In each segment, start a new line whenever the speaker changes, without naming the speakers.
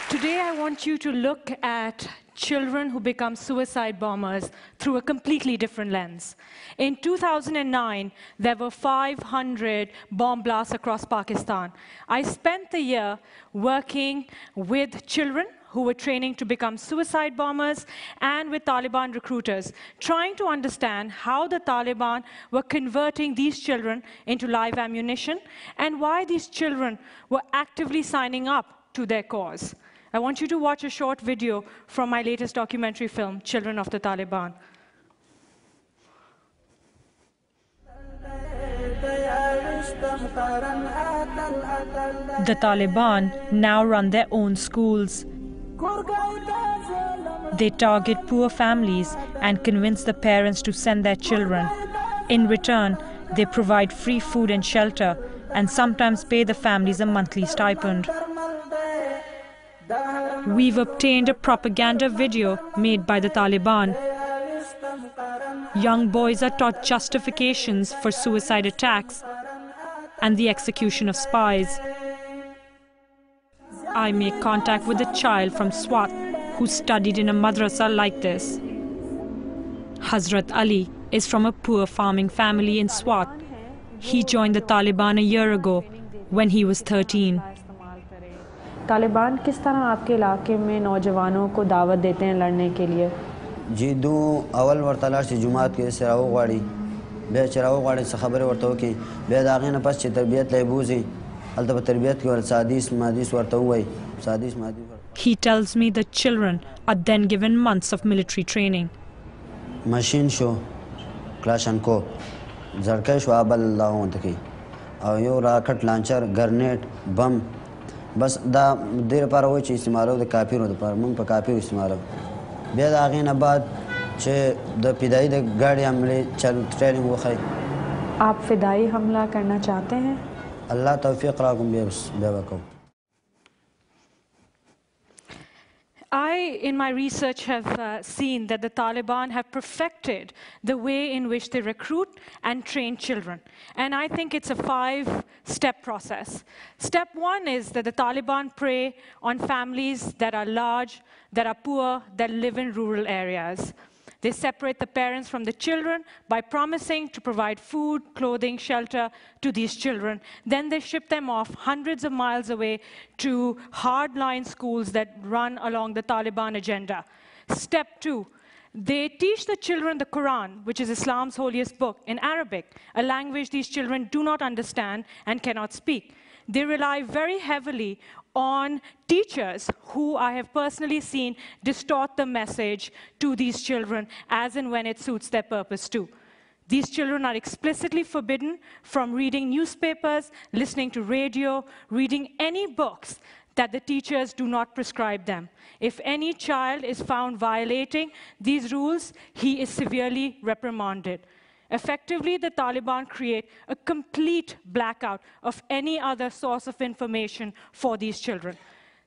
Today, I want you to look at children who become suicide bombers through a completely different lens. In 2009, there were 500 bomb blasts across Pakistan. I spent the year working with children who were training to become suicide bombers and with Taliban recruiters, trying to understand how the Taliban were converting these children into live ammunition and why these children were actively signing up to their cause. I want you to watch a short video from my latest documentary film, Children of the Taliban.
The Taliban now run their own schools. They target poor families and convince the parents to send their children. In return, they provide free food and shelter and sometimes pay the families a monthly stipend. We've obtained a propaganda video made by the Taliban. Young boys are taught justifications for suicide attacks and the execution of spies. I make contact with a child from Swat who studied in a madrasa like this. Hazrat Ali is from a poor farming family in Swat. He joined the Taliban a year ago when he was 13.
Taliban किस तरह आपके इलाके में नौजवानों को दावत देते हैं लड़ने के लिए?
जी दो अवल वर्तलाश जुमात के सराव गाड़ी बे चराव गाड़ी से खबर वर्तो की बे दागे न पस तरबियत लेबूजी अलतब तरबियत की वर सादिस मादिस वर्तो हुई सादिस मादिस.
He tells me the children are then given months of military training.
Machine शो क्लाशनको जरके शो अबल लाओं तकी और यो रॉकेट लॉन्चर ग्रेनेड बम बस दा देर पर वो चीज़ इस्तेमाल हो तो काफ़ी होता पर मुंग पर काफ़ी इस्तेमाल हो बेद आगे न बाद चे द पिदाई द गाड़ी हमले चल ट्रेनिंग वो खाई.
आप फिदाई हमला करना चाहते हैं?
अल्लाह तौफीक राकुम बेवकूफ़.
I, in my research, have seen that the Taliban have perfected the way in which they recruit and train children. And I think it's a 5-step process. Step 1 is that the Taliban prey on families that are large, that are poor, that live in rural areas. They separate the parents from the children by promising to provide food, clothing, shelter to these children. Then they ship them off hundreds of miles away to hardline schools that run along the Taliban agenda. Step 2, they teach the children the Quran, which is Islam's holiest book, in Arabic, a language these children do not understand and cannot speak. They rely very heavily on teachers who I have personally seen distort the message to these children as and when it suits their purpose too. These children are explicitly forbidden from reading newspapers, listening to radio, reading any books that the teachers do not prescribe them. If any child is found violating these rules, he is severely reprimanded. Effectively, the Taliban create a complete blackout of any other source of information for these children.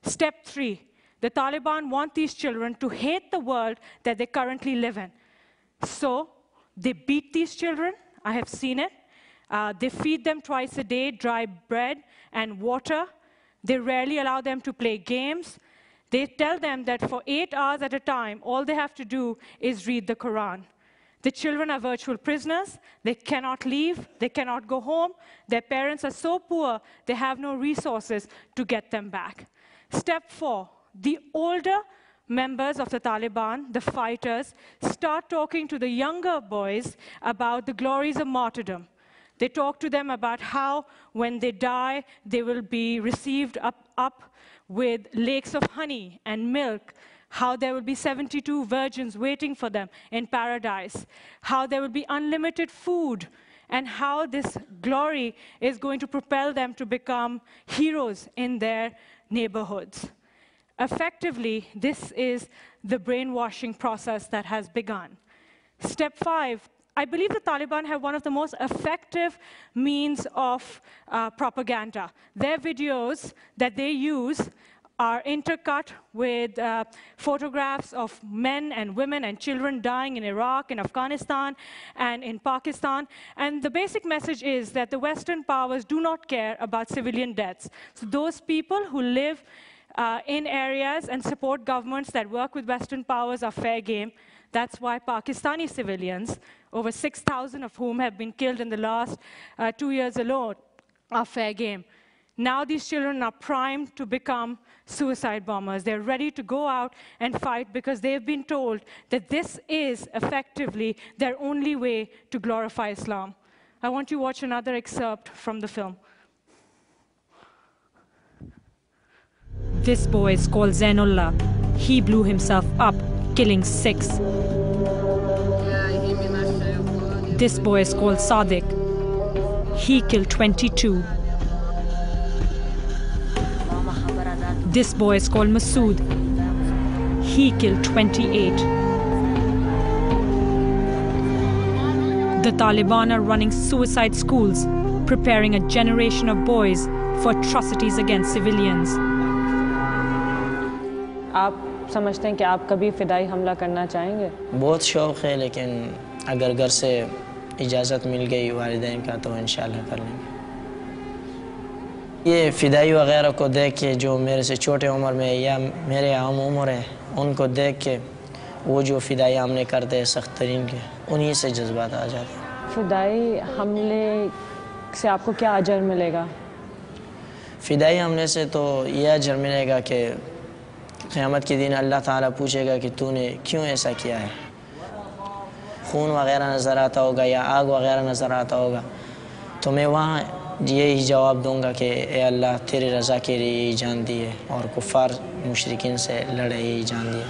Step 3, the Taliban want these children to hate the world that they currently live in. So they beat these children. I have seen it. They feed them twice a day dry bread and water. They rarely allow them to play games. They tell them that for 8 hours at a time, all they have to do is read the Quran. The children are virtual prisoners. They cannot leave. They cannot go home. Their parents are so poor, they have no resources to get them back. Step 4, the older members of the Taliban, the fighters, start talking to the younger boys about the glories of martyrdom. They talk to them about how when they die, they will be received up with lakes of honey and milk, how there will be 72 virgins waiting for them in paradise, how there will be unlimited food, and how this glory is going to propel them to become heroes in their neighborhoods. Effectively, this is the brainwashing process that has begun. Step 5, I believe the Taliban have one of the most effective means of propaganda. Their videos that they use are intercut with photographs of men and women and children dying in Iraq, in Afghanistan, and in Pakistan. And the basic message is that the Western powers do not care about civilian deaths. So those people who live in areas and support governments that work with Western powers are fair game. That's why Pakistani civilians, over 6,000 of whom have been killed in the last 2 years alone, are fair game. Now these children are primed to become suicide bombers. They're ready to go out and fight because they've been told that this is effectively their only way to glorify Islam. I want you to watch another excerpt from the film.
This boy is called Zainullah. He blew himself up, killing 6. This boy is called Sadiq. He killed 22. This boy is called Masood. He killed 28. The Taliban are running suicide schools, preparing a generation of boys for atrocities against civilians.
आप समझते हैं कि आप कभी फ़िदाई हमला करना चाहेंगे?
बहुत शौक़ है, लेकिन अगर घर से इजाज़त मिल गई वालिदैन का तो इंशाल्लाह कर लेंगे। ये फ़िदाई वग़ैरह को देख के जो मेरे से छोटे उम्र में या मेरे आम उम्र है, उनको देख के वो जो फ़िदाई हमले करते हैं सख्त तरीन के, उन्हीं से जज्बात आ जाते हैं।
फ़िदाई हमले से आपको क्या अजर मिलेगा?
फ़िदाई हमले से तो ये अजर मिलेगा कि क़यामत के दिन अल्लाह ताला पूछेगा कि तूने क्यों ऐसा किया है। खून वग़ैरह नज़र आता होगा या आग वग़ैरह नज़र आता होगा, तो मैं वहाँ यही जवाब दूंगा कि ए अल्लाह तेरी रज़ा के लिए यही जान दी है और कुफ़ार मुशरिकीन से लड़े यही जान दिया।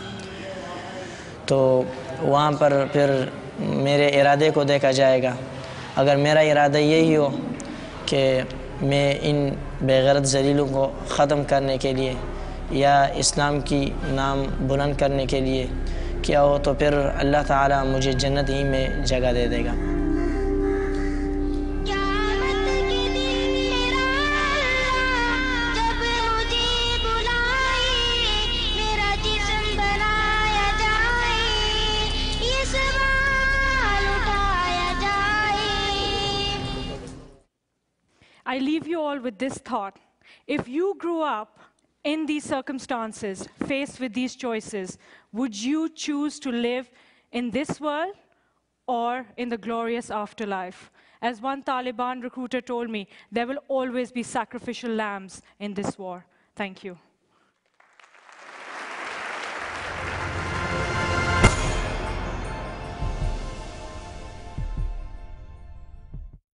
तो वहाँ पर फिर मेरे इरादे को देखा जाएगा। अगर मेरा इरादा यही हो कि मैं इन बेगैरत ज़लीलों को ख़त्म करने के लिए या इस्लाम की नाम बुलंद करने के लिए क्या हो, तो फिर अल्लाह ताला मुझे जन्नत ही में जगह दे देगा।
I leave you all with this thought. If you grew up in these circumstances, faced with these choices, would you choose to live in this world or in the glorious afterlife? As one Taliban recruiter told me, there will always be sacrificial lambs in this war. Thank you.